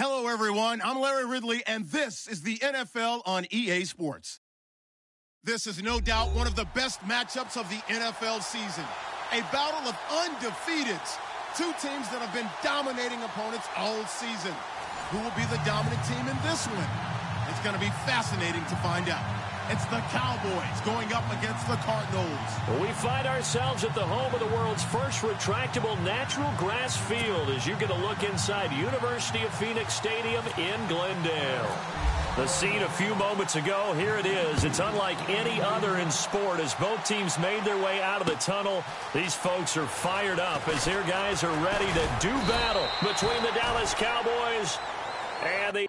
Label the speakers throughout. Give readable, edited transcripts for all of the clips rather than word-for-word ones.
Speaker 1: Hello, everyone. I'm Larry Ridley, and this is the NFL on EA Sports. This is no doubt one of the best matchups of the NFL season. A battle of undefeateds. Two teams that have been dominating opponents all season. Who will be the dominant team in this one? It's going to be fascinating to find out. It's the Cowboys going up against the Cardinals.
Speaker 2: We find ourselves at the home of the world's first retractable natural grass field as you get a look inside University of Phoenix Stadium in Glendale. The scene a few moments ago, here it is. It's unlike any other in sport as both teams made their way out of the tunnel. These folks are fired up as their guys are ready to do battle between the Dallas Cowboys and the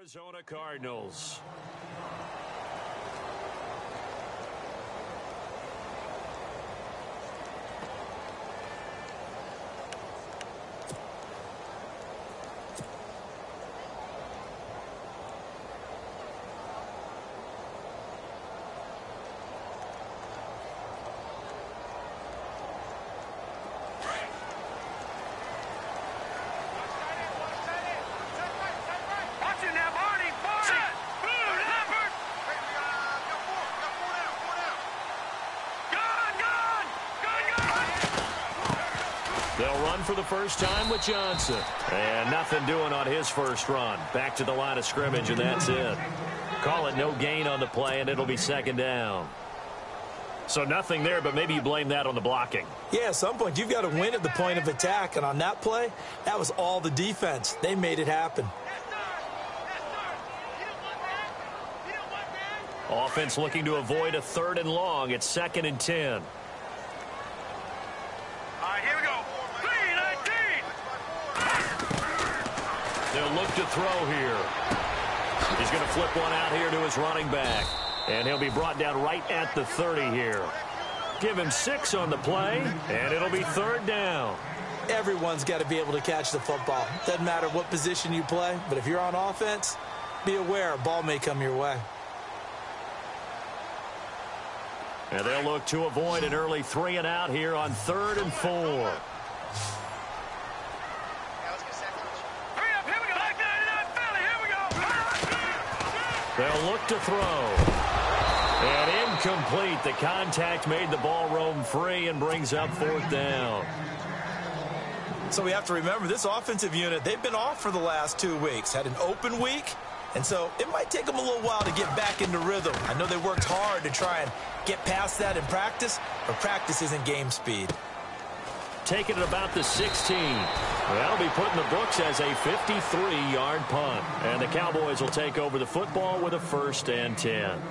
Speaker 2: Arizona Cardinals. They'll run for the first time with Johnson. And nothing doing on his first run. Back to the line of scrimmage, and that's it. Call it no gain on the play, and it'll be second down. So nothing there, but maybe you blame that on the blocking.
Speaker 3: Yeah, at some point, you've got to win at the point of attack. And on that play, that was all the defense. They made it happen.
Speaker 2: Offense looking to avoid a 3rd and long. It's 2nd and 10. They'll look to throw here. He's going to flip one out here to his running back. And he'll be brought down right at the 30 here. Give him 6 on the play, and it'll be 3rd down.
Speaker 3: Everyone's got to be able to catch the football. Doesn't matter what position you play, but if you're on offense, be aware a ball may come your way.
Speaker 2: And they'll look to avoid an early 3 and out here on 3rd and 4. They'll look to throw. And incomplete. The contact made the ball roam free and brings up 4th down.
Speaker 3: So we have to remember this offensive unit, they've been off for the last 2 weeks. Had an open week. And so it might take them a little while to get back into rhythm. I know they worked hard to try and get past that in practice, but practice isn't game speed.
Speaker 2: Taking it about the 16. That'll be put in the books as a 53-yard punt. And the Cowboys will take over the football with a 1st and 10.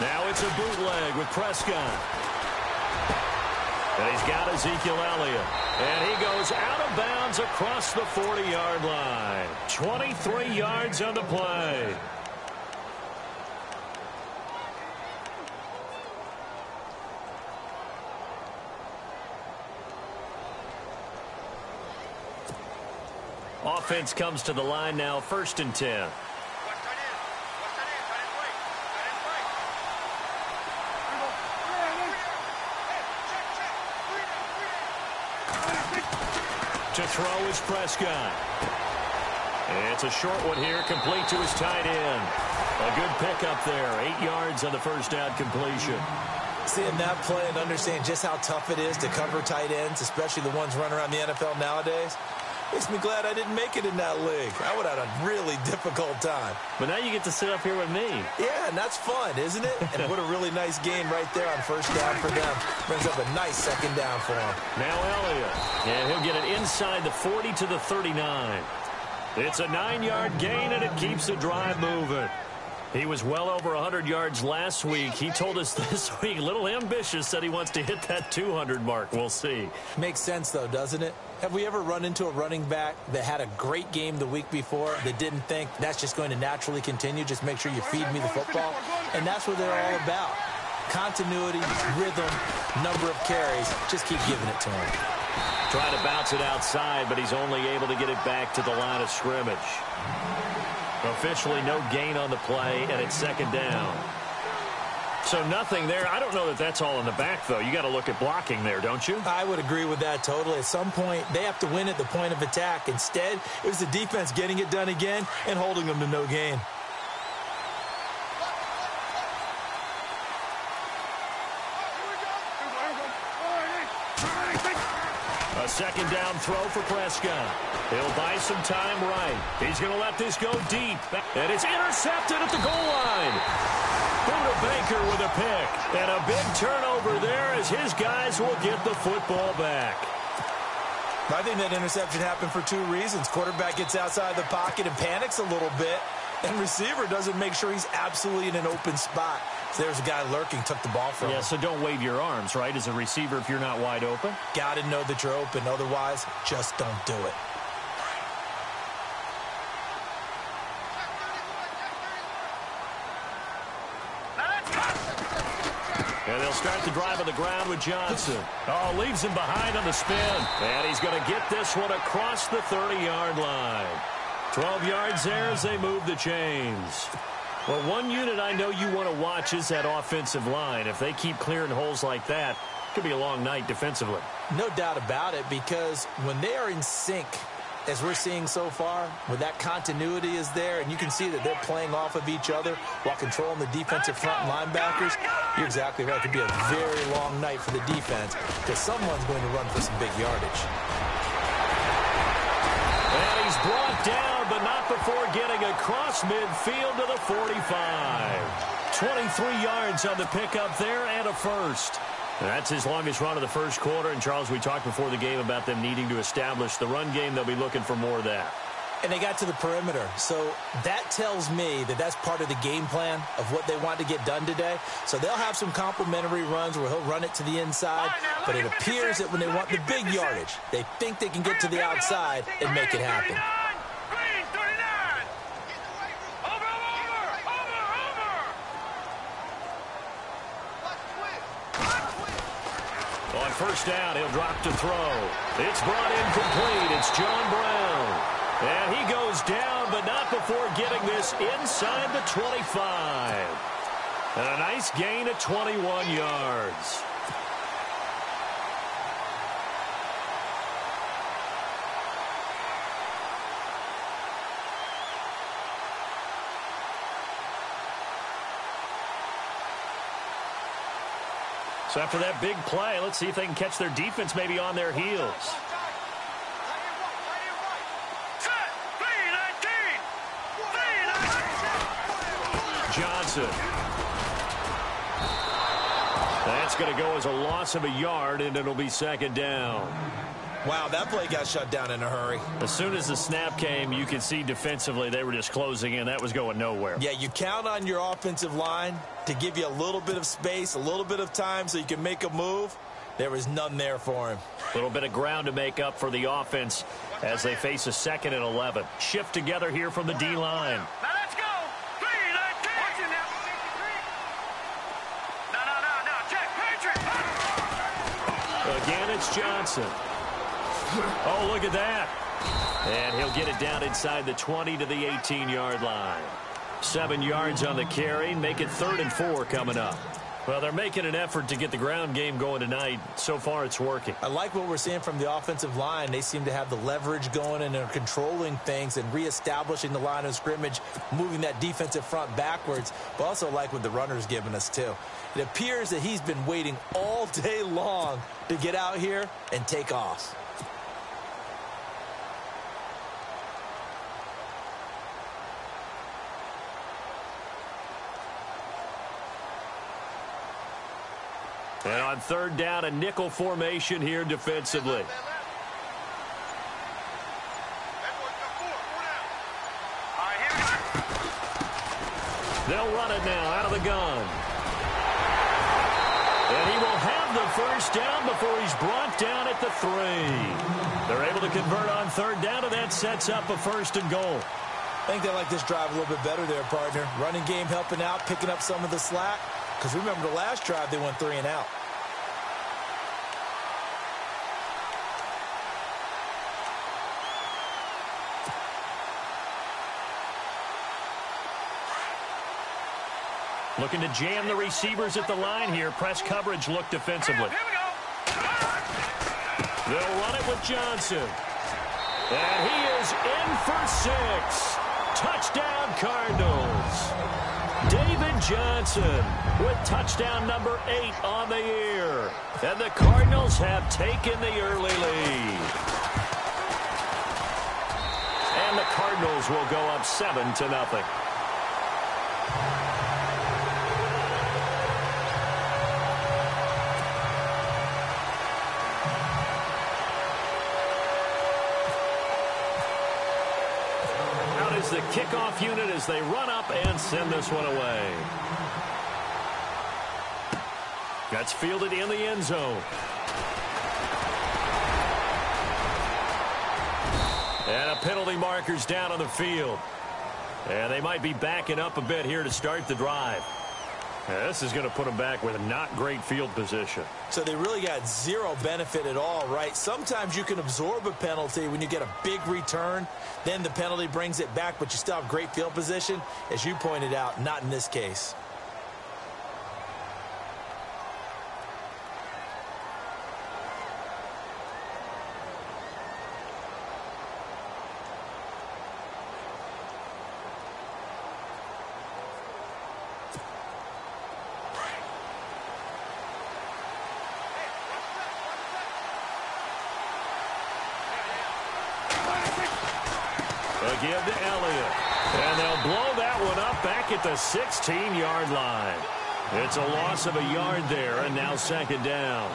Speaker 2: Now it's a bootleg with Prescott. And he's got Ezekiel Elliott. And he goes out of bounds across the 40-yard line. 23 yards on the play. Offense comes to the line now, 1st and 10. To throw is Prescott. It's a short one here, complete to his tight end. A good pickup there, 8 yards on the first down completion.
Speaker 3: Seeing that play and understanding just how tough it is to cover tight ends, especially the ones running around the NFL nowadays, Makes me glad I didn't make it in that league. I would have had a really difficult time.
Speaker 2: But now you get to sit up here with me.
Speaker 3: Yeah, and that's fun, isn't it? And what a really nice gain right there on first down for them. Brings up a nice second down for them.
Speaker 2: Now Elliott. And he'll get it inside the 40 to the 39. It's a 9-yard gain, and it keeps the drive moving. He was well over 100 yards last week. He told us this week, a little ambitious, said he wants to hit that 200 mark. We'll see.
Speaker 3: Makes sense, though, doesn't it? Have we ever run into a running back that had a great game the week before that didn't think that's just going to naturally continue? Just make sure you feed me the football. And that's what they're all about. Continuity, rhythm, number of carries. Just keep giving it to him.
Speaker 2: Trying to bounce it outside, but he's only able to get it back to the line of scrimmage. Officially no gain on the play, and it's second down. So nothing there. I don't know that that's all in the back, though. You got to look at blocking there, don't you?
Speaker 3: I would agree with that totally. At some point, they have to win at the point of attack. Instead, it was the defense getting it done again and holding them to no gain.
Speaker 2: A second down throw for Prescott. He'll buy some time right. He's going to let this go deep. And it's intercepted at the goal line. Buda Baker with a pick. And a big turnover there as his guys will get the football back.
Speaker 3: I think that interception happened for two reasons. Quarterback gets outside the pocket and panics a little bit. And receiver doesn't make sure he's absolutely in an open spot. So there's a guy lurking, took the ball from him.
Speaker 2: Yeah, so don't wave your arms, right, as a receiver if you're not wide open.
Speaker 3: Got to know that you're open. Otherwise, just don't do it.
Speaker 2: And they'll start the drive on the ground with Johnson. Oh, leaves him behind on the spin. And he's going to get this one across the 30-yard line. 12 yards there as they move the chains. Well, one unit I know you want to watch is that offensive line. If they keep clearing holes like that, it could be a long night defensively.
Speaker 3: No doubt about it, because when they are in sync, as we're seeing so far, where that continuity is there, and you can see that they're playing off of each other while controlling the defensive front linebackers, you're exactly right. It could be a very long night for the defense because someone's going to run for some big yardage.
Speaker 2: And he's brought down, but not before getting across midfield to the 45. 23 yards on the pickup there and a first. And that's his longest run of the first quarter. And, Charles, we talked before the game about them needing to establish the run game. They'll be looking for more of that.
Speaker 3: And they got to the perimeter. So that tells me that that's part of the game plan of what they want to get done today. So they'll have some complimentary runs where he'll run it to the inside. But it appears that when they want the big yardage, they think they can get to the outside and make it happen.
Speaker 2: On first down, he'll drop to throw. It's brought in complete. It's John Brown. And he goes down, but not before getting this inside the 25. And a nice gain of 21 yards. So after that big play, let's see if they can catch their defense maybe on their heels. Johnson. That's going to go as a loss of a yard, and it'll be second down.
Speaker 3: Wow, that play got shut down in a hurry.
Speaker 2: As soon as the snap came, you could see defensively they were just closing in. That was going nowhere.
Speaker 3: Yeah, you count on your offensive line to give you a little bit of space, a little bit of time so you can make a move. There was none there for him.
Speaker 2: A little bit of ground to make up for the offense as they face a 2nd and 11. Shift together here from the D-line.
Speaker 4: Now let's go. 3-19. Watch it now. No. Check. Patriot.
Speaker 2: Again, it's Johnson. Oh, look at that. And he'll get it down inside the 20 to the 18-yard line. 7 yards on the carry. Make it 3rd and 4 coming up. Well, they're making an effort to get the ground game going tonight. So far, it's working.
Speaker 3: I like what we're seeing from the offensive line. They seem to have the leverage going and are controlling things and reestablishing the line of scrimmage, moving that defensive front backwards. But also like what the runner's giving us, too. It appears that he's been waiting all day long to get out here and take off.
Speaker 2: And on third down, a nickel formation here defensively. They'll run it now out of the gun. And he will have the first down before he's brought down at the 3. They're able to convert on third down, and that sets up a 1st and goal.
Speaker 3: I think they like this drive a little bit better there, partner. Running game helping out, picking up some of the slack. Because remember the last drive, they went 3 and out.
Speaker 2: Looking to jam the receivers at the line here. Press coverage look defensively. They'll run it with Johnson. And he is in for 6. Touchdown, Cardinals. David Johnson with touchdown number 8 on the year. And the Cardinals have taken the early lead. And the Cardinals will go up 7-0. The kickoff unit as they run up and send this one away. That's fielded in the end zone. And a penalty marker's down on the field. And they might be backing up a bit here to start the drive. This is going to put them back with a not great field position.
Speaker 3: So they really got zero benefit at all, right? Sometimes you can absorb a penalty when you get a big return. Then the penalty brings it back, but you still have great field position. As you pointed out, not in this case.
Speaker 2: Give to Elliott. And they'll blow that one up back at the 16-yard line. It's a loss of a yard there, and now 2nd down.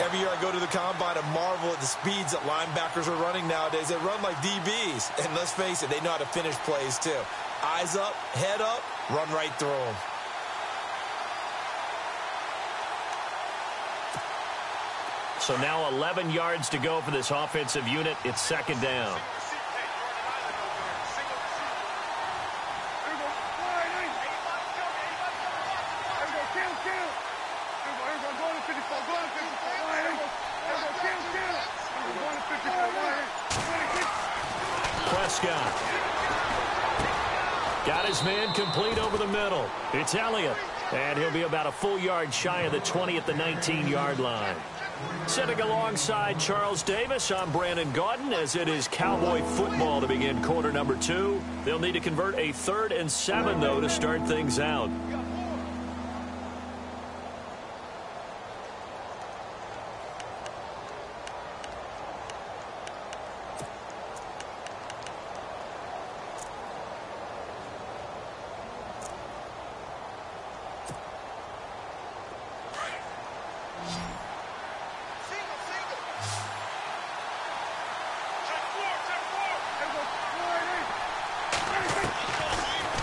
Speaker 3: Every year I go to the combine and marvel at the speeds that linebackers are running nowadays. They run like DBs. And let's face it, they know how to finish plays too. Eyes up, head up, run right through them.
Speaker 2: So now 11 yards to go for this offensive unit. It's 2nd down. Prescott. Got his man complete over the middle. It's Elliott. And he'll be about a full yard shy of the 20 at the 19-yard line. Sitting alongside Charles Davis, I'm Brandon Gaudin as it is Cowboy football to begin quarter number 2. They'll need to convert a 3rd and 7, though, to start things out.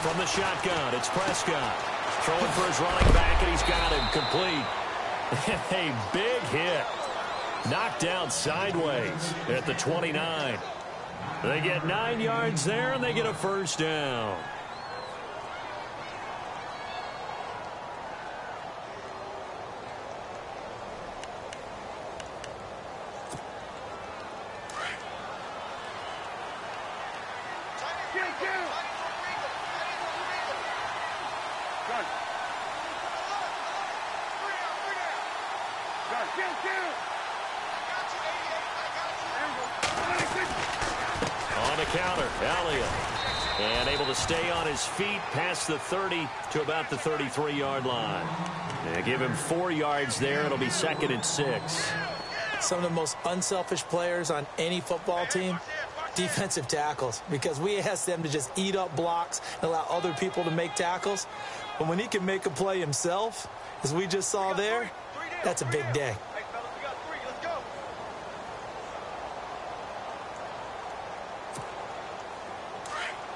Speaker 2: From the shotgun, it's Prescott. Throwing for his running back, and he's got him complete. A big hit. Knocked out sideways at the 29. They get 9 yards there, and they get a 1st down. On the counter, Elliott. And able to stay on his feet past the 30 to about the 33-yard line. And give him 4 yards there. It'll be 2nd and 6.
Speaker 3: Some of the most unselfish players on any football team, defensive tackles, because we ask them to just eat up blocks and allow other people to make tackles. But when he can make a play himself, as we just saw there, That's a big day.
Speaker 4: Hey, fellas, we got 3. Let's go.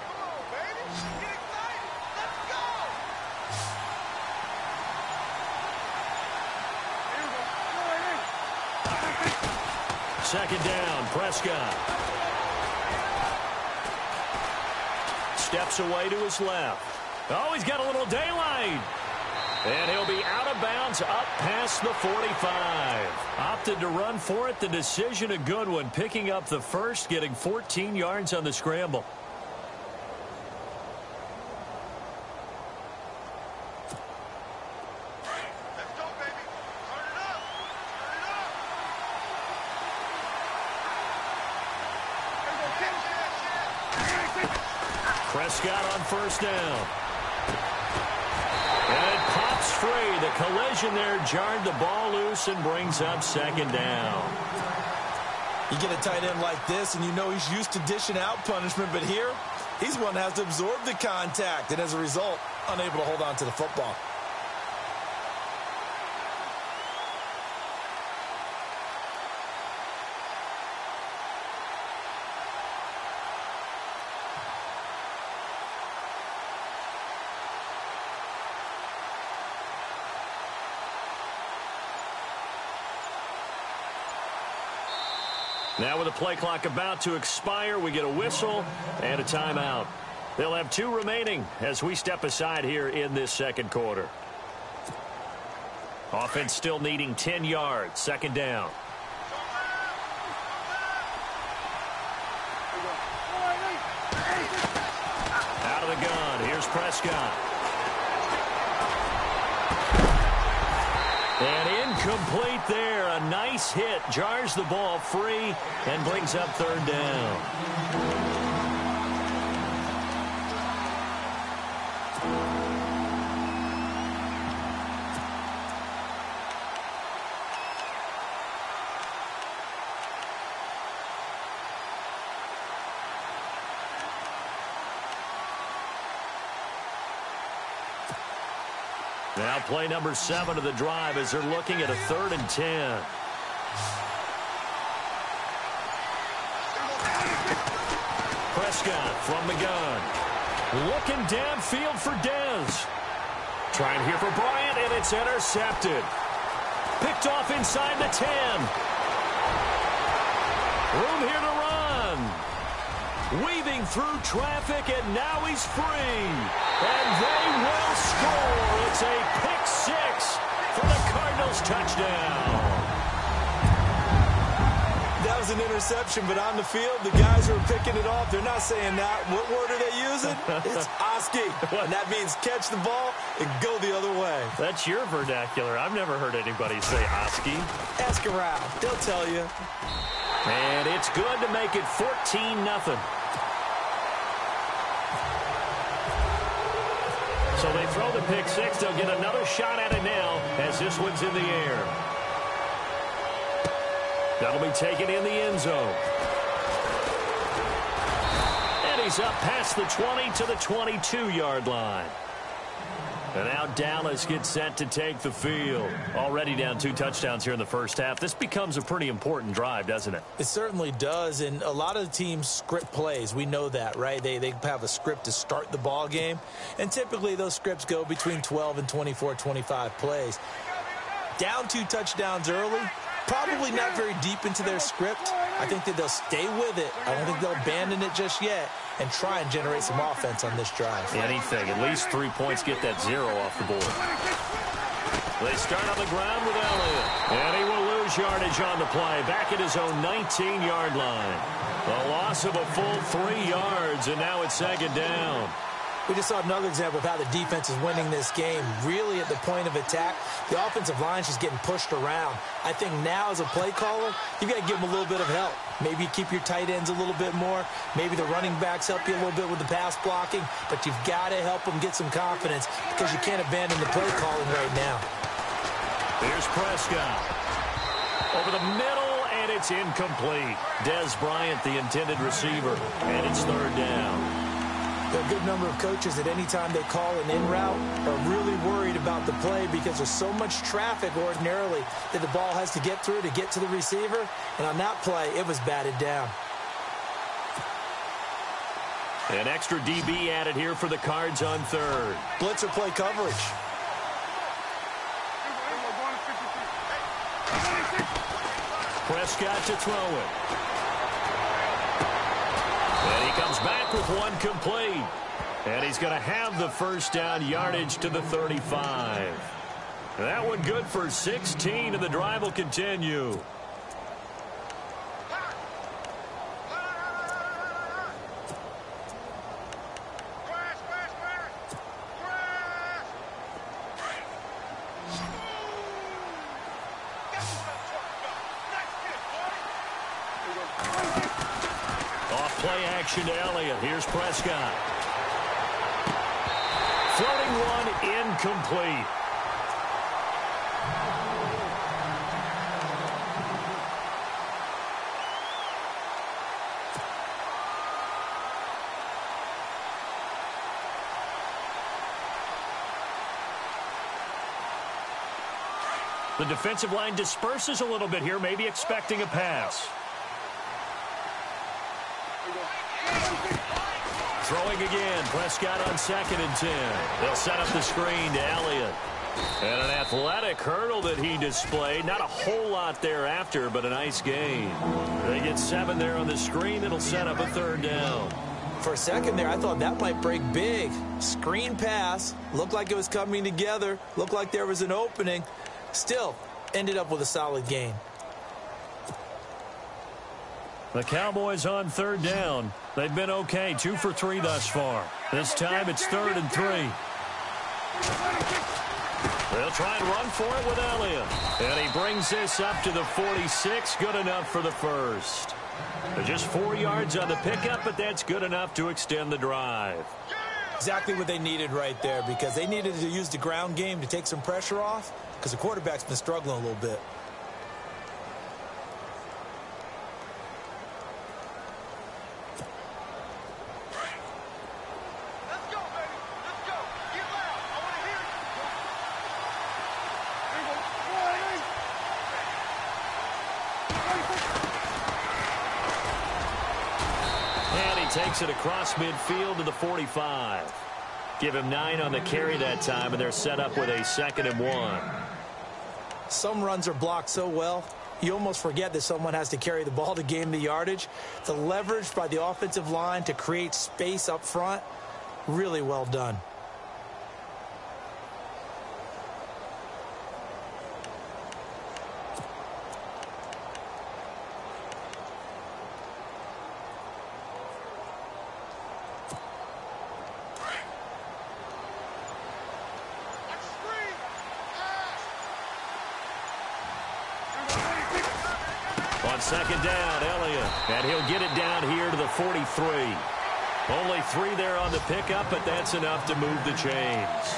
Speaker 4: Come on, baby. Get excited. Let's go.
Speaker 2: Second down, Prescott. Steps away to his left. Oh, he's got a little daylight. And he'll be out of bounds up past the 45. Opted to run for it. The decision a good one. Picking up the first, getting 14 yards on the scramble.
Speaker 4: Let's go, baby. Turn it up. Turn it up.
Speaker 2: Prescott on first down. And it pops free. The collision there jarred the ball loose and brings up second down.
Speaker 3: You get a tight end like this, and you know he's used to dishing out punishment, but here, he's one that has to absorb the contact, and as a result, unable to hold on to the football.
Speaker 2: Now with the play clock about to expire, we get a whistle and a timeout. They'll have 2 remaining as we step aside here in this second quarter. Offense still needing 10 yards. Second down. Out of the gun. Here's Prescott. And incomplete there. A nice hit. Jars the ball free and brings up third down. Now play number 7 of the drive as they're looking at a 3rd and 10. Prescott from the gun. Looking downfield for Dez. Trying here for Bryant, and it's intercepted. Picked off inside the 10. Room here to run. Weaving through traffic, and now he's free. And they will score. It's a pick-6 for the Cardinals touchdown.
Speaker 3: That was an interception, but on the field, the guys who are picking it off, they're not saying that. What word are they using? It's Oski. And that means catch the ball and go the other way.
Speaker 2: That's your vernacular. I've never heard anybody say Oski.
Speaker 3: Ask around. They'll tell you.
Speaker 2: And it's good to make it 14-0. So they throw the pick-6. They'll get another shot at it now as this one's in the air. That'll be taken in the end zone. And he's up past the 20 to the 22-yard line. And now Dallas gets set to take the field. Already down 2 touchdowns here in the first half. This becomes a pretty important drive, doesn't it?
Speaker 3: It certainly does, and a lot of teams script plays. We know that, right? They have a script to start the ball game, and typically those scripts go between 12 and 24, 25 plays. Down 2 touchdowns early, probably not very deep into their script. I think that they'll stay with it. I don't think they'll abandon it just yet and try and generate some offense on this drive.
Speaker 2: Anything. At least 3 points, get that 0 off the board. They start on the ground with Elliott. And he will lose yardage on the play. Back at his own 19-yard line. A loss of a full 3 yards, and now it's second down.
Speaker 3: We just saw another example of how the defense is winning this game. Really at the point of attack, the offensive line is just getting pushed around. I think now as a play caller, you've got to give them a little bit of help. Maybe you keep your tight ends a little bit more. Maybe the running backs help you a little bit with the pass blocking. But you've got to help them get some confidence because you can't abandon the play calling right now.
Speaker 2: Here's Prescott. Over the middle, and it's incomplete. Dez Bryant, the intended receiver, and it's third down.
Speaker 3: There are a good number of coaches that any time they call an in route are really worried about the play because there's so much traffic ordinarily that the ball has to get through to get to the receiver. And on that play, it was batted down.
Speaker 2: An extra DB added here for the Cards on third.
Speaker 3: Blitzer play coverage.
Speaker 2: Prescott to throw it. And he comes back with one complete. And he's going to have the first down, yardage to the 35. That one good for 16, and the drive will continue. Play action to Elliott. Here's Prescott. Floating one, incomplete. The defensive line disperses a little bit here, maybe expecting a pass. Throwing again, Prescott on 2nd and 10. They'll set up the screen to Elliott. And an athletic hurdle that he displayed. Not a whole lot thereafter, but a nice gain. They get 7 there on the screen. It'll set up a 3rd down.
Speaker 3: For a second there, I thought that might break big. Screen pass. Looked like it was coming together. Looked like there was an opening. Still, ended up with a solid gain.
Speaker 2: The Cowboys on 3rd down. They've been okay, 2 for 3 thus far. This time it's 3rd and 3. They'll try and run for it with Elliott. And he brings this up to the 46. Good enough for the first. They're just 4 yards on the pickup, but that's good enough to extend the drive.
Speaker 3: Exactly what they needed right there, because they needed to use the ground game to take some pressure off, because the quarterback's been struggling a little bit.
Speaker 2: Takes it across midfield to the 45. Give him 9 on the carry that time, and they're set up with a 2nd and 1.
Speaker 3: Some runs are blocked so well, you almost forget that someone has to carry the ball to gain the yardage. The leverage by the offensive line to create space up front, really well done.
Speaker 2: On 2nd down, Elliott. And he'll get it down here to the 43. Only 3 there on the pickup, but that's enough to move the chains.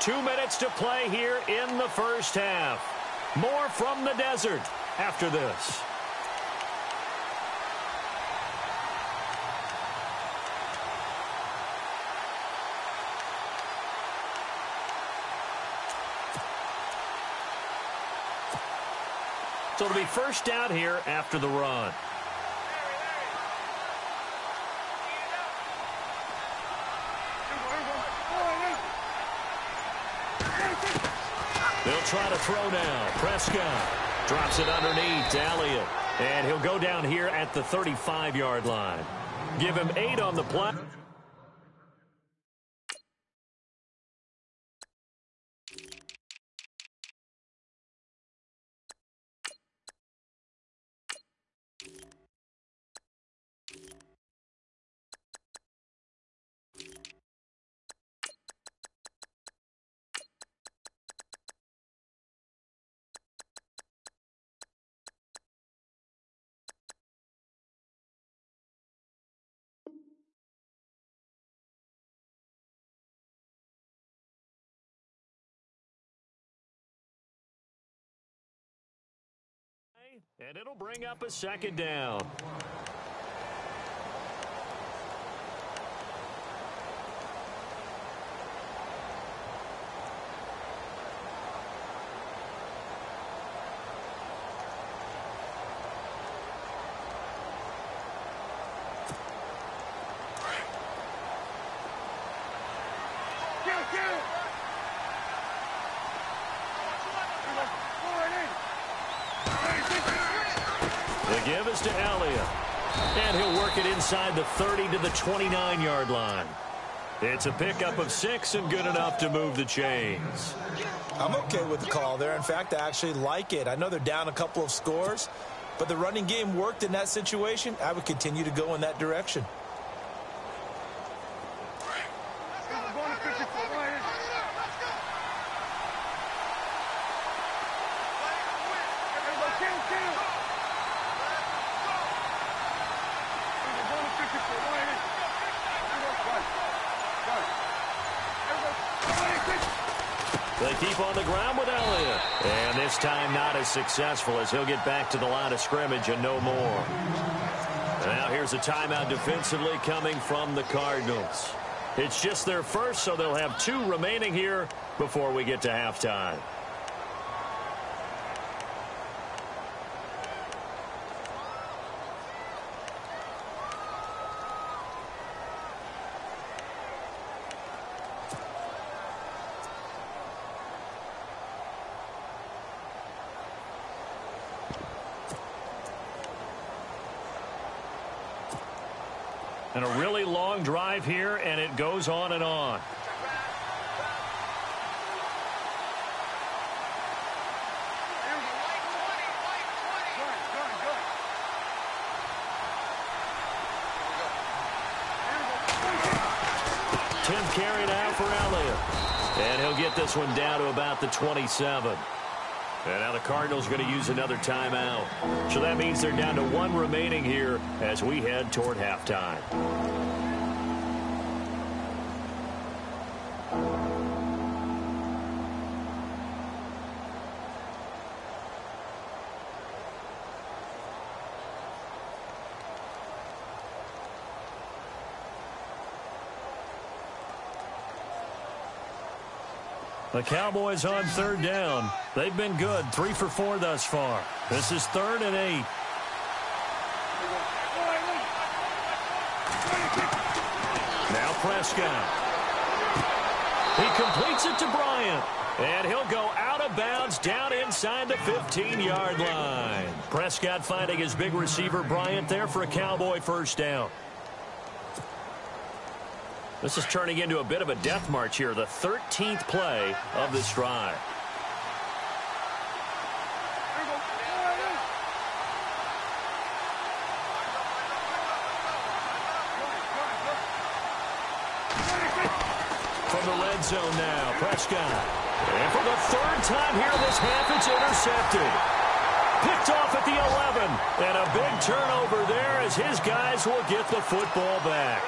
Speaker 2: Two minutes to play here in the first half. More from the desert after this. So it'll be first down here after the run. They'll try to throw now. Prescott drops it underneath to Elliott. And he'll go down here at the 35-yard line. Give him 8 on the play. And it'll bring up a second down. The give is to Elliott. And he'll work it inside the 30 to the 29-yard line. It's a pickup of 6 and good enough to move the chains.
Speaker 3: I'm okay with the call there. In fact, I actually like it. I know they're down a couple of scores, but the running game worked in that situation. I would continue to go in that direction.
Speaker 2: They keep on the ground with Elliott. And this time not as successful as he'll get back to the line of scrimmage and no more. Now here's a timeout defensively coming from the Cardinals. It's just their first, so they'll have 2 remaining here before we get to halftime. And a really long drive here, and it goes on and on. Tenth carry now for Elliott. And he'll get this one down to about the 27. And now the Cardinals are going to use another timeout. So that means they're down to 1 remaining here as we head toward halftime. The Cowboys on 3rd down. They've been good, 3 for 4 thus far. This is 3rd and 8. Now Prescott. He completes it to Bryant. And he'll go out of bounds down inside the 15-yard line. Prescott finding his big receiver Bryant there for a Cowboy first down. This is turning into a bit of a death march here, the 13th play of this drive. From the red zone now, Prescott. And for the 3rd time here this half, it's intercepted. Picked off at the 11. And a big turnover there as his guys will get the football back.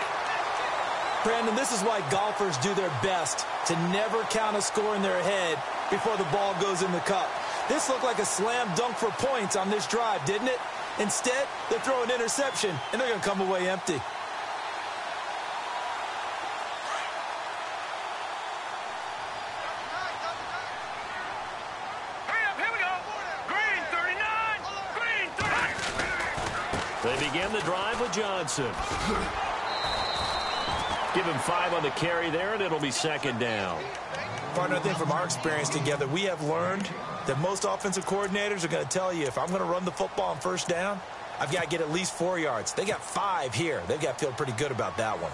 Speaker 3: Brandon, this is why golfers do their best to never count a score in their head before the ball goes in the cup. This looked like a slam dunk for points on this drive, didn't it? Instead, they throw an interception, and they're going to come away empty.
Speaker 2: They begin the drive with Johnson. Give him 5 on the carry there, and it'll be 2nd down.
Speaker 3: Partner, I think from our experience together, we have learned that most offensive coordinators are going to tell you, if I'm going to run the football on 1st down, I've got to get at least 4 yards. They got 5 here. They've got to feel pretty good about that one.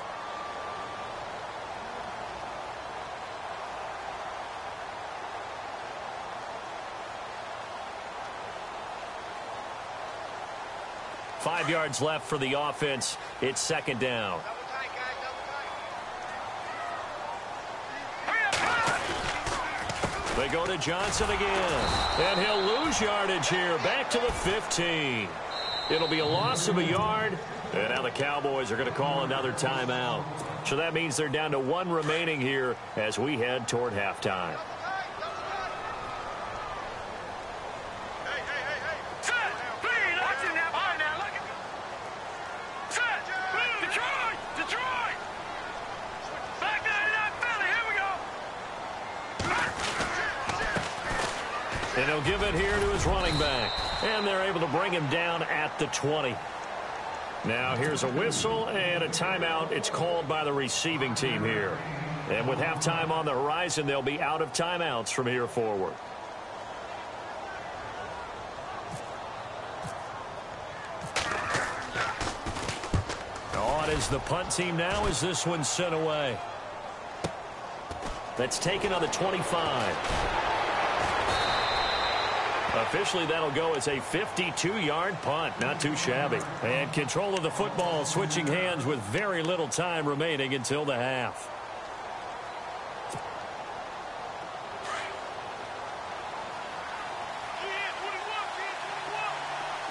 Speaker 2: Five yards left for the offense. It's 2nd down. They go to Johnson again. And he'll lose yardage here. Back to the 15. It'll be a loss of a yard. And now the Cowboys are going to call another timeout. So that means they're down to 1 remaining here as we head toward halftime.
Speaker 4: Set,
Speaker 2: And he'll give it here to his running back. And they're able to bring him down at the 20. Now here's a whistle and a timeout. It's called by the receiving team here. And with halftime on the horizon, they'll be out of timeouts from here forward. On is the punt team now as this one's sent away. That's taken on the 25. Officially, that'll go as a 52-yard punt. Not too shabby. And control of the football switching hands with very little time remaining until the half.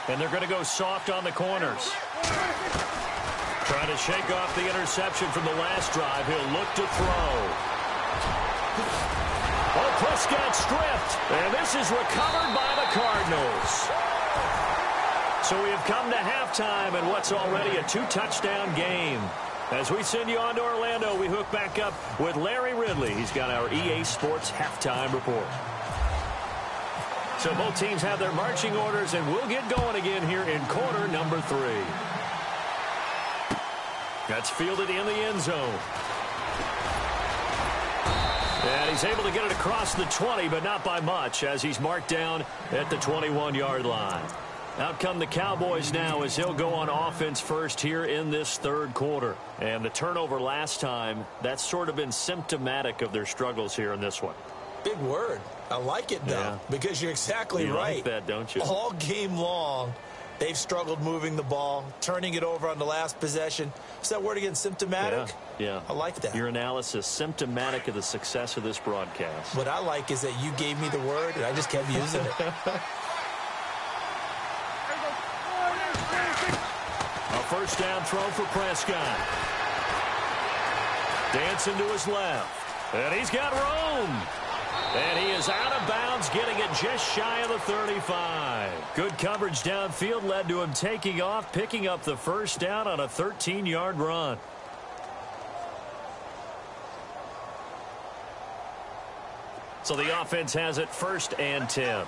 Speaker 2: And they're going to go soft on the corners. Trying to shake off the interception from the last drive. He'll look to throw. Oh, Prescott stripped. And this is recovered by the Cardinals. So we have come to halftime in what's already a 2-touchdown game. As we send you on to Orlando, we hook back up with Larry Ridley. He's got our EA Sports halftime report. So both teams have their marching orders, and we'll get going again here in quarter number 3. That's fielded in the end zone. And he's able to get it across the 20, but not by much, as he's marked down at the 21-yard line. Out come the Cowboys now as he'll go on offense first here in this third quarter. And the turnover last time, that's sort of been symptomatic of their struggles here in this one.
Speaker 3: Big word. I like it, though, because you're exactly right.
Speaker 2: You like that, don't you?
Speaker 3: All game long, they've struggled moving the ball, turning it over on the last possession. Is that word again, symptomatic?
Speaker 2: Yeah.
Speaker 3: I like that.
Speaker 2: Your analysis, symptomatic of the success of this broadcast.
Speaker 3: What I like is that you gave me the word, and I just kept using it.
Speaker 2: A first down throw for Prescott. Dancing to his left. And he's got room. And he is out of bounds, getting it just shy of the 35. Good coverage downfield led to him taking off, picking up the first down on a 13-yard run. So the offense has it 1st and 10.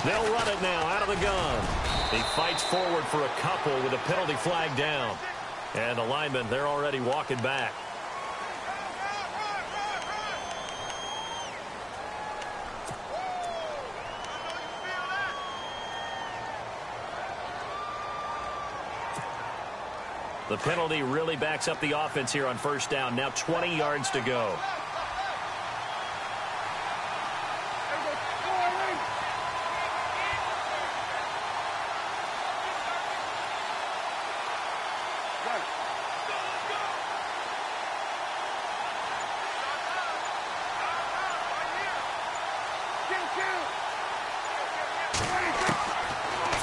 Speaker 2: They'll run it now out of the gun. He fights forward for a couple with a penalty flag down. And the linemen, they're already walking back. The penalty really backs up the offense here on first down. Now 20 yards to go.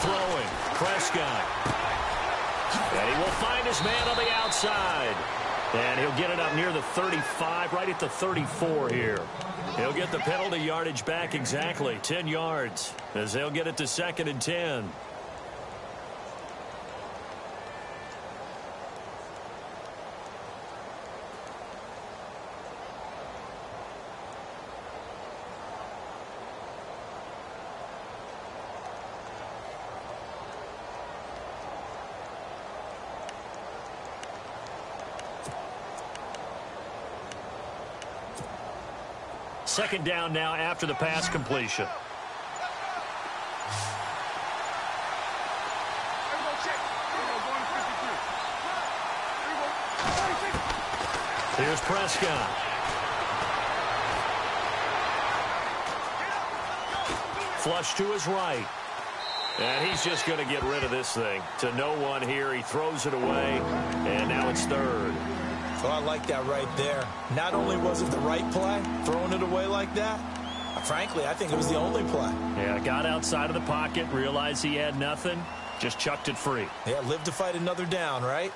Speaker 2: Throwing, Prescott. And he will find his man on the outside. And he'll get it up near the 35, right at the 34 here. He'll get the penalty yardage back exactly, 10 yards, as they'll get it to 2nd and 10. Second down now after the pass completion. Here's Prescott. Flush to his right. And he's just going to get rid of this thing. To no one here. He throws it away. And now it's 3rd.
Speaker 3: So I like that right there. Not only was it the right play, throwing it away like that, frankly, I think it was the only play.
Speaker 2: Yeah, got outside of the pocket, realized he had nothing, just chucked it free.
Speaker 3: Yeah, live to fight another down, right?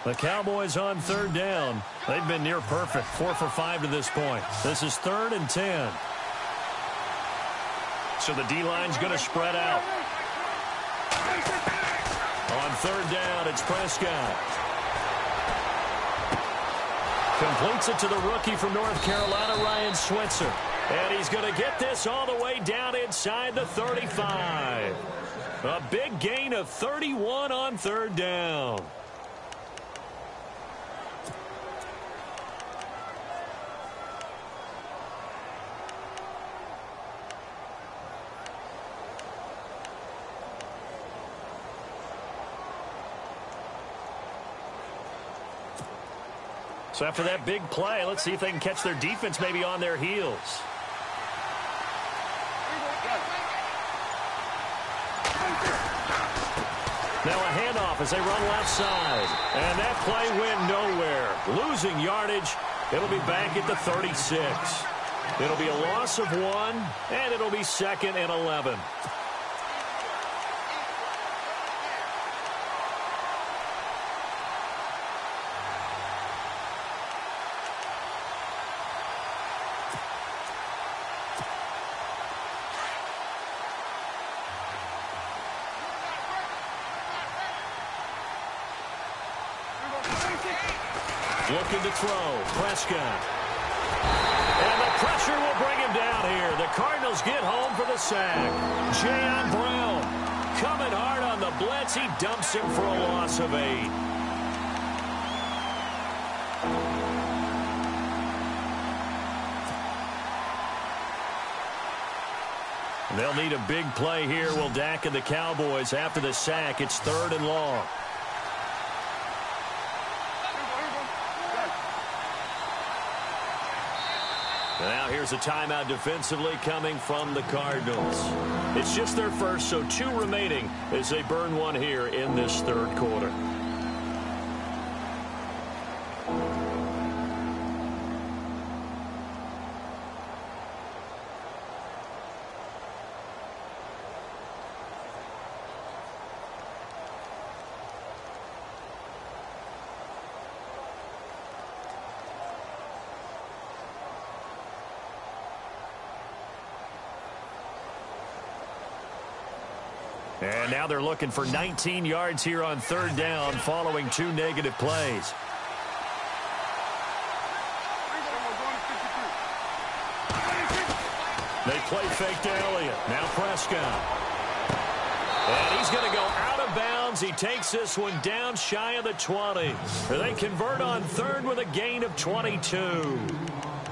Speaker 2: The Cowboys on 3rd down. They've been near perfect, 4 for 5 to this point. This is 3rd and 10. So the D-line's going to spread out. On third down, it's Prescott. Completes it to the rookie from North Carolina, Ryan Switzer. And he's going to get this all the way down inside the 35. A big gain of 31 on third down. So after that big play, let's see if they can catch their defense maybe on their heels. Now a handoff as they run left side. And that play went nowhere. Losing yardage. It'll be back at the 36. It'll be a loss of 1, and it'll be 2nd and 11. Looking to throw. Prescott. And the pressure will bring him down here. The Cardinals get home for the sack. Jayon Brown coming hard on the blitz. He dumps him for a loss of 8. They'll need a big play here. Will Dak and the Cowboys after the sack. It's 3rd and long. Now here's a timeout defensively coming from the Cardinals. It's just their first, so 2 remaining as they burn 1 here in this 3rd quarter. And now they're looking for 19 yards here on 3rd down following 2 negative plays. They play fake to Elliott. Now Prescott. And he's going to go out of bounds. He takes this one down shy of the 20. They convert on 3rd with a gain of 22.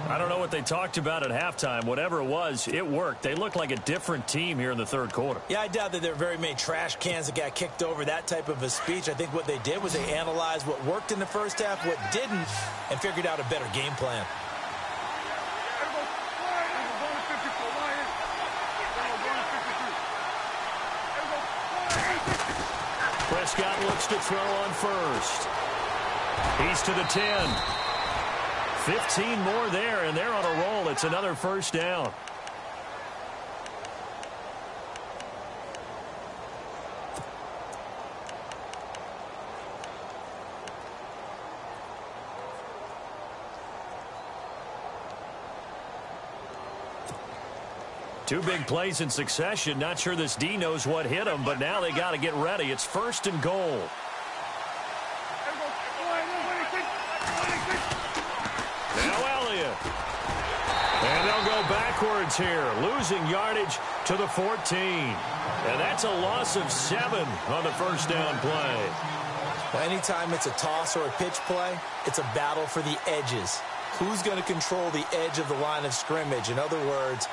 Speaker 2: I don't know what they talked about at halftime. Whatever it was, it worked. They look like a different team here in the 3rd quarter.
Speaker 3: Yeah, I doubt that there are very many trash cans that got kicked over, that type of a speech. I think what they did was they analyzed what worked in the first half, what didn't, and figured out a better game plan.
Speaker 2: Prescott looks to throw on 1st. He's to the 10. 15 more there, and they're on a roll. It's another 1st down. Two big plays in succession. Not sure this D knows what hit him, but now they got to get ready. It's 1st and goal. And they'll go backwards here, losing yardage to the 14. And that's a loss of 7 on the 1st down play.
Speaker 3: Well, anytime it's a toss or a pitch play, it's a battle for the edges. Who's going to control the edge of the line of scrimmage? In other words,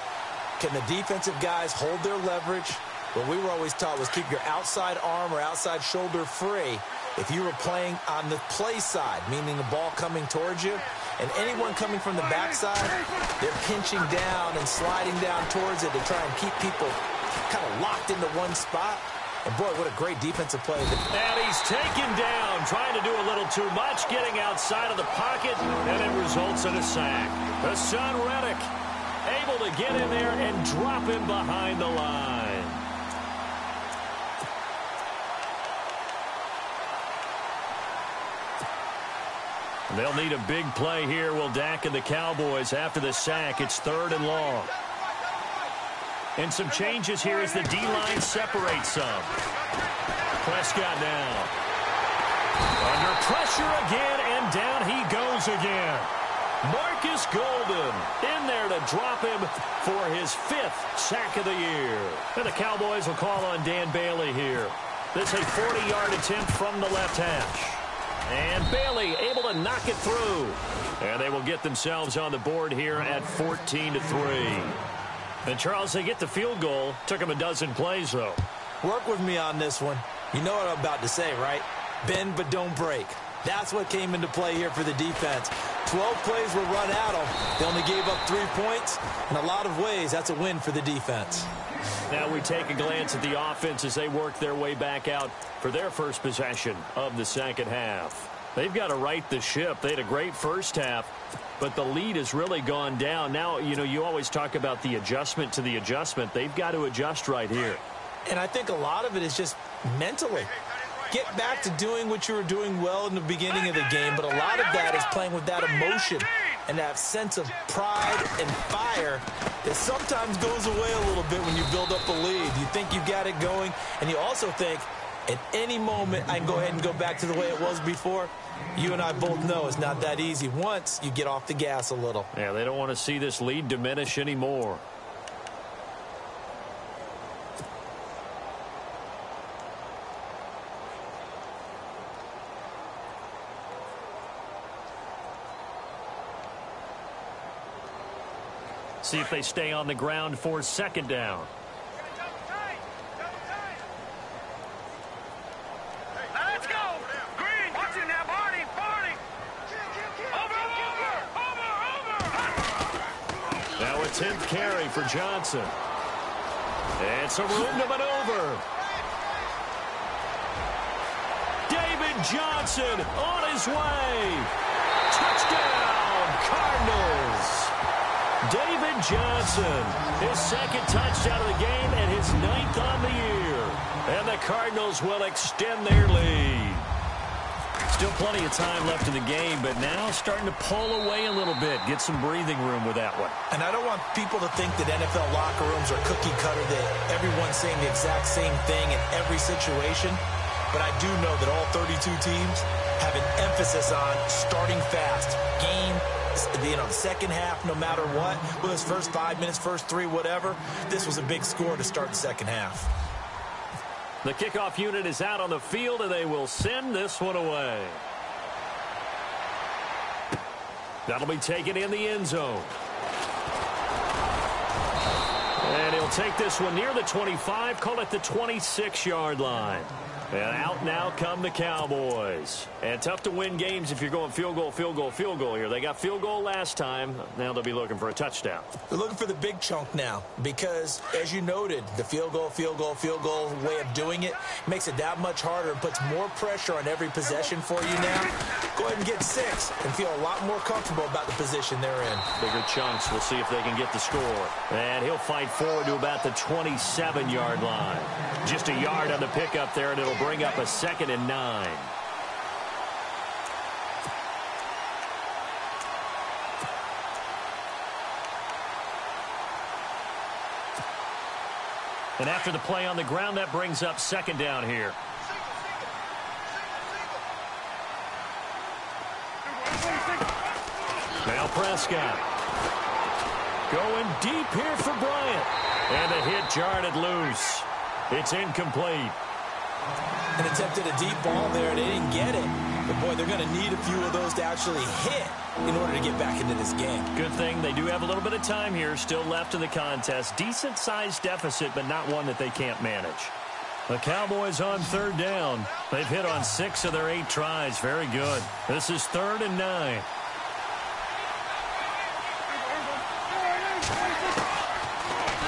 Speaker 3: can the defensive guys hold their leverage? What we were always taught was keep your outside arm or outside shoulder free if you were playing on the play side, meaning the ball coming towards you. And anyone coming from the backside, they're pinching down and sliding down towards it to try and keep people kind of locked into one spot. And, boy, what a great defensive play.
Speaker 2: And he's taken down, trying to do a little too much, getting outside of the pocket, and it results in a sack. Hassan Reddick able to get in there and drop him behind the line. They'll need a big play here, will Dak and the Cowboys after the sack. It's 3rd and long. And some changes here as the D-line separates some. Prescott now. Under pressure again, and down he goes again. Marcus Golden in there to drop him for his 5th sack of the year. And the Cowboys will call on Dan Bailey here. This is a 40-yard attempt from the left hash. And Bailey able to knock it through. And they will get themselves on the board here at 14-3. And Charles, they get the field goal. Took them a dozen plays, though.
Speaker 3: Work with me on this one. You know what I'm about to say, right? Bend but don't break. That's what came into play here for the defense. 12 plays were run at them. They only gave up 3 points. In a lot of ways, that's a win for the defense.
Speaker 2: Now we take a glance at the offense as they work their way back out for their first possession of the second half. They've got to right the ship. They had a great first half, but the lead has really gone down. Now, you know, you always talk about the adjustment to the adjustment. They've got to adjust right here.
Speaker 3: And I think a lot of it is just mentally. Get back to doing what you were doing well in the beginning of the game, but a lot of that is playing with that emotion and that sense of pride and fire that sometimes goes away a little bit when you build up a lead. You think you got it going, and you also think at any moment I can go ahead and go back to the way it was before. You and I both know it's not that easy once you get off the gas a little.
Speaker 2: Yeah, they don't want to see this lead diminish anymore. See if they stay on the ground for second down.
Speaker 4: Let's go. Green. Watch it now, Barney. Barney. Over.
Speaker 2: Now a 10th carry for Johnson. And some room to maneuver. David Johnson on his way. Touchdown, Cardinals. David Johnson, his 2nd touchdown of the game and his 9th on the year. And the Cardinals will extend their lead. Still plenty of time left in the game, but now starting to pull away a little bit. Get some breathing room with that one.
Speaker 3: And I don't want people to think that NFL locker rooms are cookie cutter, that everyone's saying the exact same thing in every situation. But I do know that all 32 teams have an emphasis on starting fast. The second half, no matter what, whether it's first 5 minutes, first 3, whatever, this was a big score to start the second half.
Speaker 2: The kickoff unit is out on the field, and they will send this one away. That'll be taken in the end zone. And he'll take this one near the 25, call it the 26-yard line. And out now come the Cowboys. And tough to win games if you're going field goal, field goal, field goal here. They got field goal last time. Now they'll be looking for a touchdown.
Speaker 3: They're looking for the big chunk now because, as you noted, the field goal way of doing it makes it that much harder and puts more pressure on every possession for you now. Go ahead and get 6 and feel a lot more comfortable about the position they're in.
Speaker 2: Bigger chunks. We'll see if they can get the score. And he'll fight forward to about the 27-yard line. Just a yard on the pickup there, and it'll bring up a 2nd and 9. And after the play on the ground, that brings up 2nd down here. Now Prescott. Going deep here for Bryant. And the hit jarred it loose. It's incomplete.
Speaker 3: And attempted a deep ball there. They didn't get it. But, boy, they're going to need a few of those to actually hit in order to get back into this game.
Speaker 2: Good thing they do have a little bit of time here still left in the contest. Decent-sized deficit, but not one that they can't manage. The Cowboys on 3rd down. They've hit on 6 of their 8 tries. Very good. This is 3rd and 9.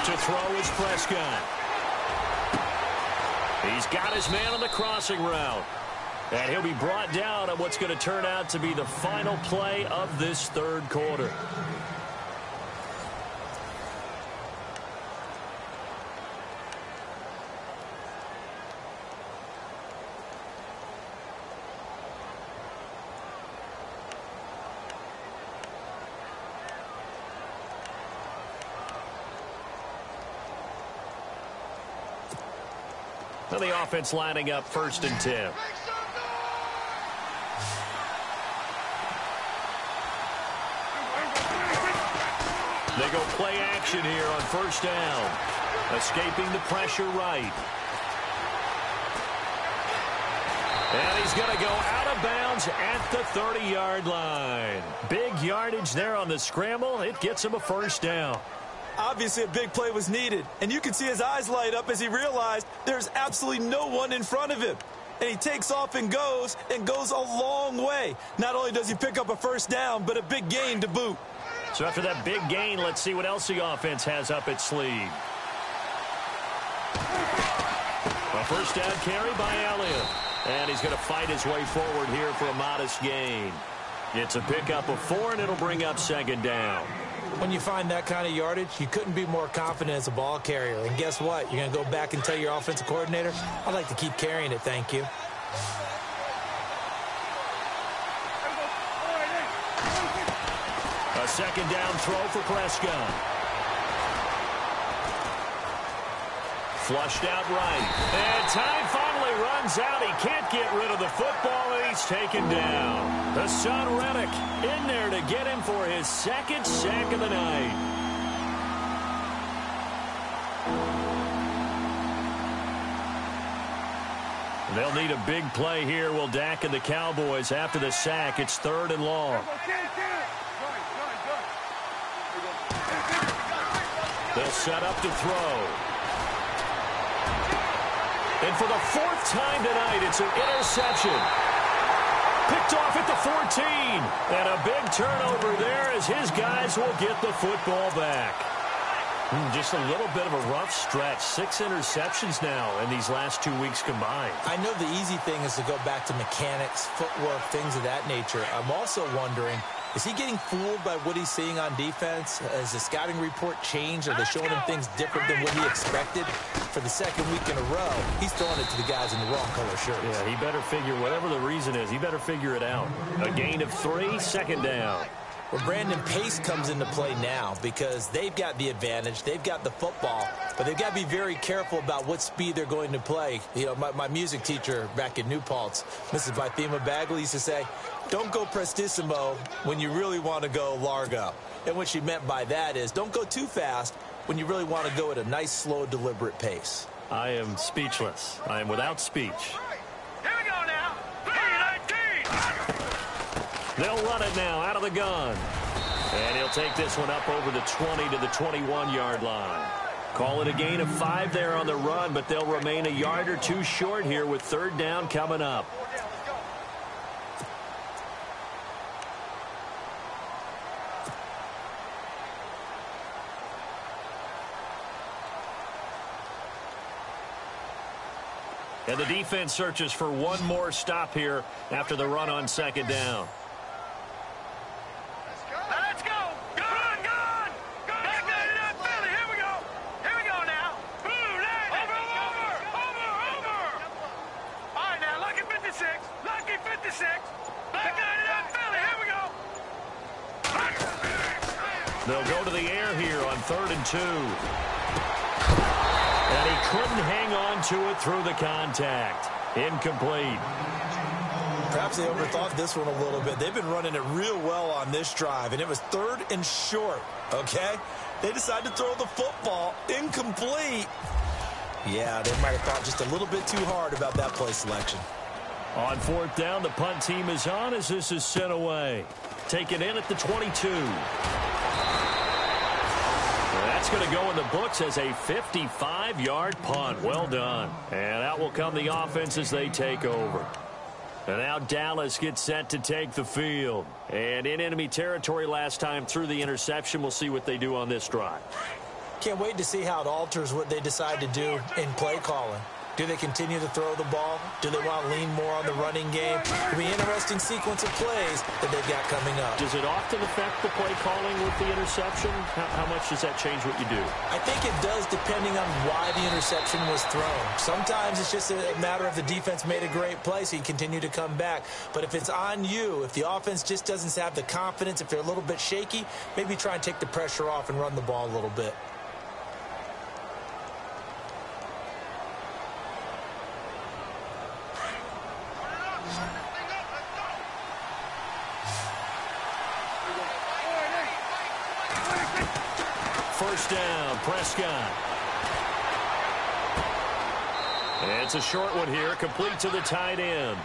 Speaker 2: To throw is Prescott. He's got his man on the crossing route. And he'll be brought down on what's going to turn out to be the final play of this 3rd quarter. And the offense lining up 1st and 10.
Speaker 4: Make some
Speaker 2: They go play action here on 1st down. Escaping the pressure right. And he's going to go out of bounds at the 30-yard line. Big yardage there on the scramble. It gets him a 1st down.
Speaker 3: Obviously, a big play was needed, and you can see his eyes light up as he realized there's absolutely no one in front of him. And he takes off and goes a long way. Not only does he pick up a 1st down, but a big gain to boot.
Speaker 2: So after that big gain, let's see what else the offense has up its sleeve. A 1st down carry by Elliott. And he's going to fight his way forward here for a modest gain. It's a pickup of 4, and it'll bring up 2nd down.
Speaker 3: When you find that kind of yardage, you couldn't be more confident as a ball carrier. And guess what? You're going to go back and tell your offensive coordinator, I'd like to keep carrying it, thank you.
Speaker 2: A 2nd down throw for Prescott. Flushed out right. And time finally runs out. He can't get rid of the football, and he's taken down. The son Reddick in there to get him for his 2nd sack of the night. They'll need a big play here. Will Dak and the Cowboys after the sack. It's 3rd and long. They'll set up to throw. And for the 4th time tonight, it's an interception. Picked off at the 14. And a big turnover there as his guys will get the football back. Just a little bit of a rough stretch. 6 interceptions now in these last 2 weeks combined.
Speaker 3: I know the easy thing is to go back to mechanics, footwork, things of that nature. I'm also wondering, is he getting fooled by what he's seeing on defense? Has the scouting report changed? Are they showing him things different than what he expected? For the 2nd week in a row, he's throwing it to the guys in the wrong color shirts.
Speaker 2: Yeah, he better figure, whatever the reason is, he better figure it out. A gain of 3, 2nd down.
Speaker 3: Well, Brandon, pace comes into play now because they've got the advantage. They've got the football, but they've got to be very careful about what speed they're going to play. You know, my music teacher back in New Paltz, Mrs. Bythema Bagley, used to say, don't go prestissimo when you really want to go largo. And what she meant by that is don't go too fast when you really want to go at a nice, slow, deliberate pace.
Speaker 2: I am speechless. I am without speech.
Speaker 4: Here we go now. 3-19.
Speaker 2: They'll run it now out of the gun. And he'll take this one up over the 20 to the 21-yard line. Call it a gain of 5 there on the run, but they'll remain a yard or 2 short here with 3rd down coming up. And the defense searches for one more stop here after the run on 2nd down.
Speaker 4: Let's go. Good. Back there to Philly. Here we go. Here we go now. Over. All right, now, lucky 56. Lucky 56. Back there to Philly. Here we go.
Speaker 2: They'll go to the air here on 3rd and 2. And he couldn't hang on to it through the contact. Incomplete.
Speaker 3: Perhaps they overthought this one a little bit. They've been running it real well on this drive, and it was 3rd and short, okay? They decided to throw the football incomplete. Yeah, they might have thought just a little bit too hard about that play selection.
Speaker 2: On 4th down, the punt team is on as this is sent away. Taken in at the 22. That's going to go in the books as a 55-yard punt. Well done. And out will come the offense as they take over. And now Dallas gets set to take the field. And in enemy territory last time through the interception. We'll see what they do on this drive.
Speaker 3: Can't wait to see how it alters what they decide to do in play calling. Do they continue to throw the ball? Do they want to lean more on the running game? It'll be an interesting sequence of plays that they've got coming up.
Speaker 2: Does it often affect the play calling with the interception? How much does that change what you do?
Speaker 3: I think it does depending on why the interception was thrown. Sometimes it's just a matter of the defense made a great play, so you continue to come back. But if it's on you, if the offense just doesn't have the confidence, if they're a little bit shaky, maybe try and take the pressure off and run the ball a little bit.
Speaker 2: first down. Prescott. It's a short one here, complete to the tight end.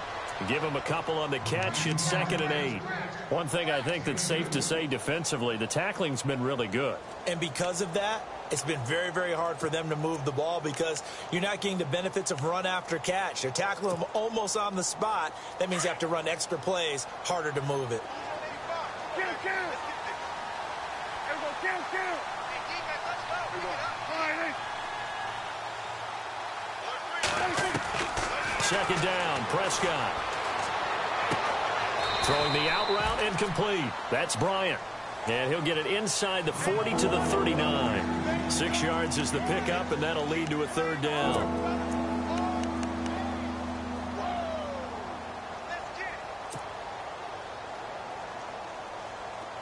Speaker 2: Give him a couple on the catch. It's 2nd and 8. One thing I think that's safe to say defensively, the tackling's been really good.
Speaker 3: And because of that, it's been very, very hard for them to move the ball because you're not getting the benefits of run after catch. They're tackling them almost on the spot. That means you have to run extra plays, harder to move it.
Speaker 2: Second down, Prescott. Throwing the out route incomplete. That's Bryant. And he'll get it inside the 40 to the 39. 6 yards is the pickup, and that'll lead to a 3rd down.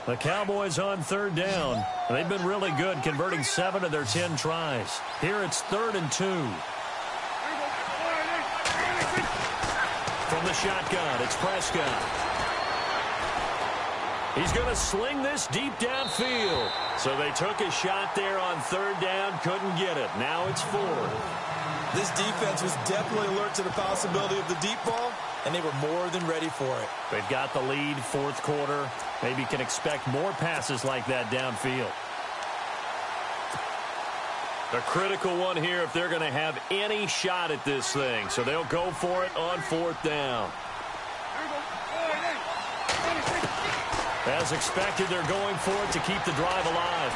Speaker 2: The Cowboys on 3rd down. They've been really good, converting 7 of their 10 tries. Here it's 3rd and 2. From the shotgun, it's Prescott. He's going to sling this deep downfield. So they took a shot there on 3rd down, couldn't get it. Now it's 4th.
Speaker 3: This defense was definitely alert to the possibility of the deep ball, and they were more than ready for it.
Speaker 2: They've got the lead, 4th quarter. Maybe can expect more passes like that downfield. A critical one here if they're going to have any shot at this thing. So they'll go for it on 4th down. As expected, they're going for it to keep the drive alive.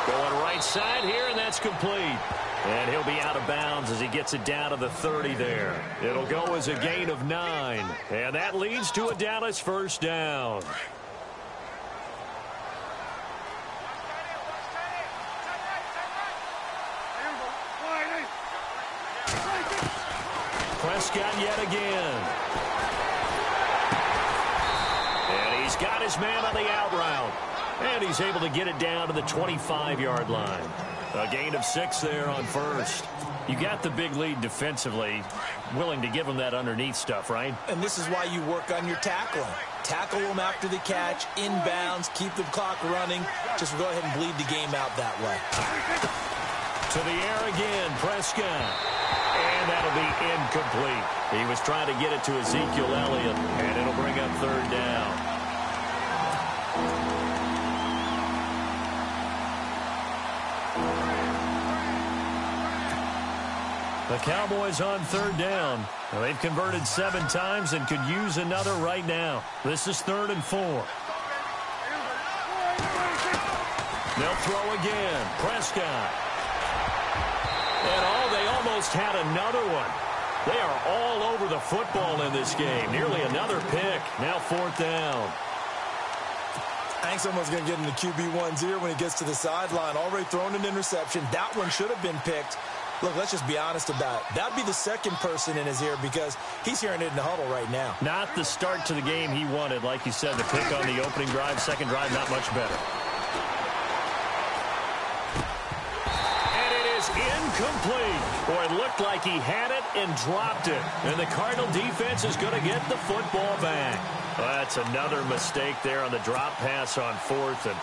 Speaker 2: Going right side here, and that's complete. And he'll be out of bounds as he gets it down to the 30 there. It'll go as a gain of 9. And that leads to a Dallas first down. Prescott yet again. And he's got his man on the out route. And he's able to get it down to the 25-yard line. A gain of 6 there on 1st. You got the big lead defensively. Willing to give them that underneath stuff, right?
Speaker 3: And this is why you work on your tackling. Tackle them after the catch, inbounds, keep the clock running. Just go ahead and bleed the game out that way.
Speaker 2: To the air again, Prescott. And that'll be incomplete. He was trying to get it to Ezekiel Elliott, and it'll bring up 3rd down. The Cowboys on 3rd down. Well, they've converted 7 times and could use another right now. This is 3rd and 4. They'll throw again. Prescott. And they almost had another one. They are all over the football in this game. Nearly another pick. Now 4th down.
Speaker 3: I think someone's going to get in the QB1's ear when he gets to the sideline. Already thrown an interception. That one should have been picked. Look, let's just be honest about it. That'd be the second person in his ear because he's hearing it in the huddle right now.
Speaker 2: Not the start to the game he wanted. Like you said, the pick on the opening drive, second drive, not much better. And it is incomplete. Boy, it looked like he had it and dropped it. And the Cardinal defense is going to get the football back. Well, that's another mistake there on the drop pass on 4th, and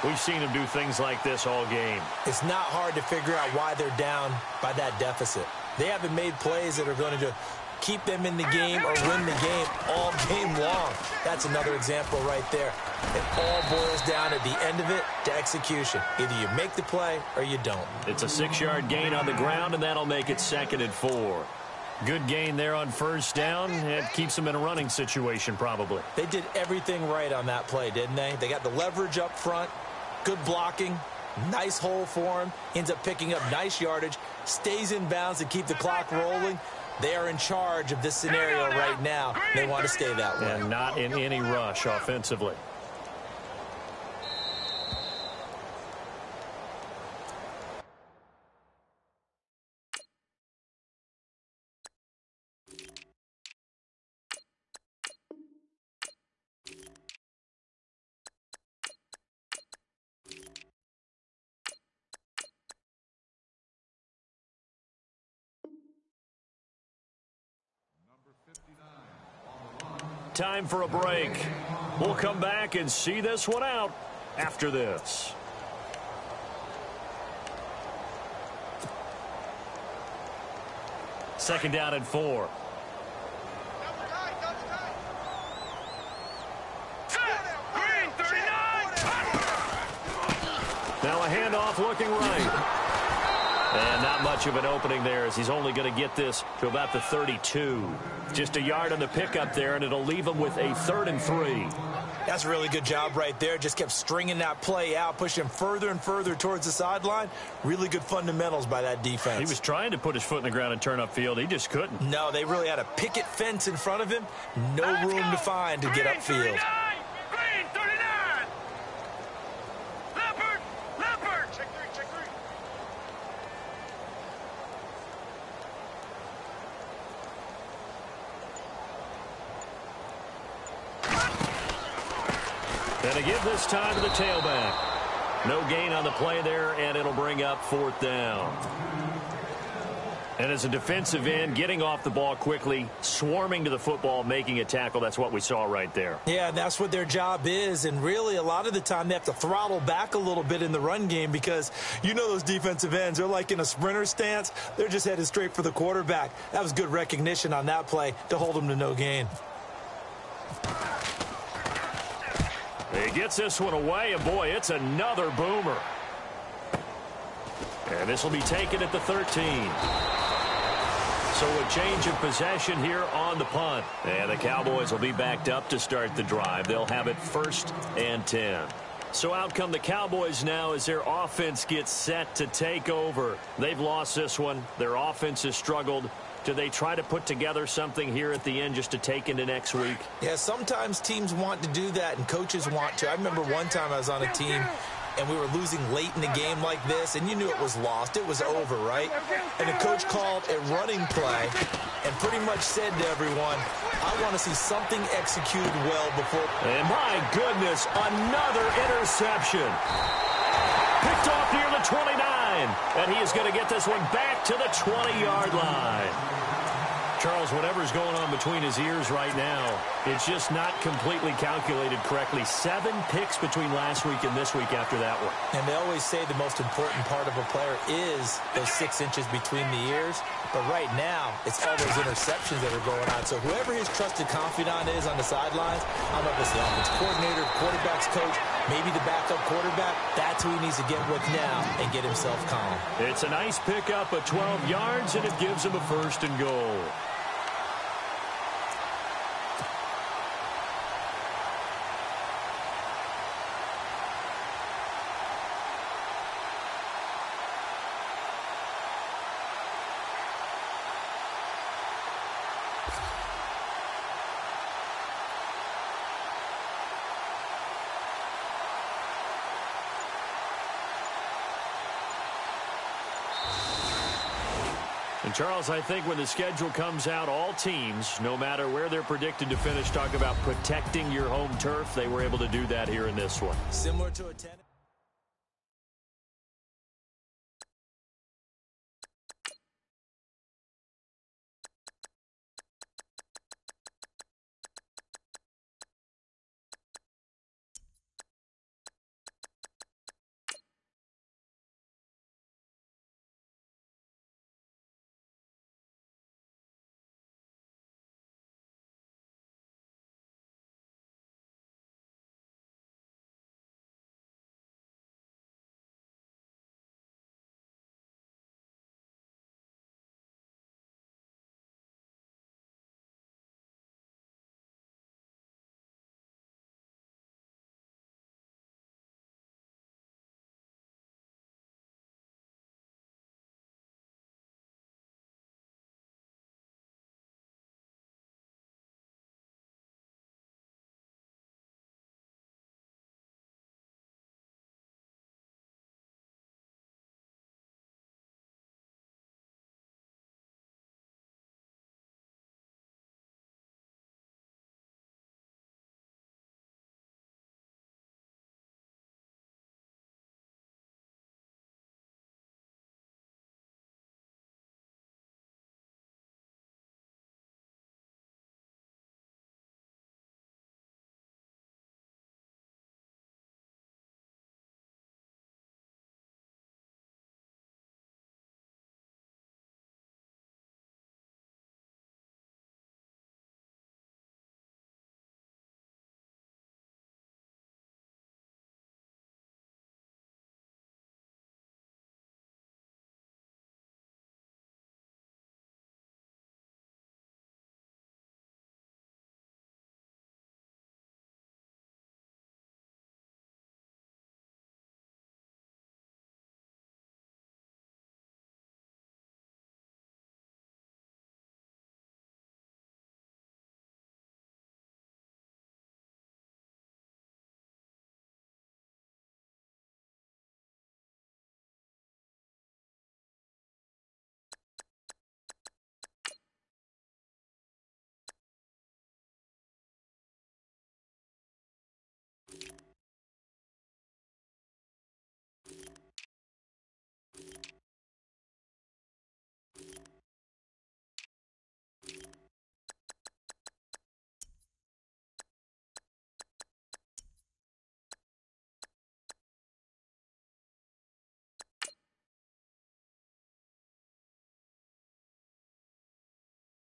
Speaker 2: we've seen him do things like this all game.
Speaker 3: It's not hard to figure out why they're down by that deficit. They haven't made plays that are going to keep them in the game or win the game all game long. That's another example right there. It all boils down at the end of it to execution. Either you make the play or you don't.
Speaker 2: It's a 6-yard gain on the ground, and that'll make it 2nd and 4. Good gain there on 1st down. It keeps them in a running situation probably.
Speaker 3: They did everything right on that play, didn't they? They got the leverage up front. Good blocking, nice hole for him, ends up picking up nice yardage, stays in bounds to keep the clock rolling. They are in charge of this scenario right now. They want to stay that way.
Speaker 2: And not in any rush offensively. Time for a break. We'll come back and see this one out after this. second down and 4.
Speaker 4: Green 39.
Speaker 2: Now a handoff looking right. And not much of an opening there as he's only going to get this to about the 32. Just a yard on the pickup there, and it'll leave him with a 3rd and 3.
Speaker 3: That's a really good job right there. Just kept stringing that play out, pushing him further and further towards the sideline. Really good fundamentals by that defense.
Speaker 2: He was trying to put his foot in the ground and turn upfield. He just couldn't.
Speaker 3: No, they really had a picket fence in front of him. No room to find to get upfield.
Speaker 4: Green 39. Leopard. Check 3.
Speaker 2: And to give this time to the tailback. No gain on the play there, and it'll bring up 4th down. And as a defensive end, getting off the ball quickly, swarming to the football, making a tackle, that's what we saw right there.
Speaker 3: Yeah, and that's what their job is. And really, a lot of the time, they have to throttle back a little bit in the run game because you know those defensive ends, they're like in a sprinter stance. They're just headed straight for the quarterback. That was good recognition on that play to hold them to no gain.
Speaker 2: He gets this one away, and boy, it's another boomer. And this will be taken at the 13. So a change of possession here on the punt. And the Cowboys will be backed up to start the drive. They'll have it 1st and 10. So out come the Cowboys now as their offense gets set to take over. They've lost this one. Their offense has struggled. Do they try to put together something here at the end just to take into next week?
Speaker 3: Yeah, sometimes teams want to do that and coaches want to. I remember one time I was on a team and we were losing late in the game like this, and you knew it was lost. It was over, right? And the coach called a running play and pretty much said to everyone, I want to see something executed well before.
Speaker 2: And my goodness, another interception. Picked off near the 29, and he is going to get this one back to the 20-yard line. Charles, whatever's going on between his ears right now, it's just not completely calculated correctly. 7 picks between last week and this week after that one.
Speaker 3: And they always say the most important part of a player is those 6 inches between the ears. But right now, it's all those interceptions that are going on. So whoever his trusted confidant is on the sidelines, I don't know if it's the offense coordinator, quarterback's coach, maybe the backup quarterback, that's who he needs to get with now and get himself calm.
Speaker 2: It's a nice pickup of 12 yards, and it gives him a 1st and goal. And, Charles, I think when the schedule comes out, all teams, no matter where they're predicted to finish, talk about protecting your home turf. They were able to do that here in this one.
Speaker 3: Similar to a tennis.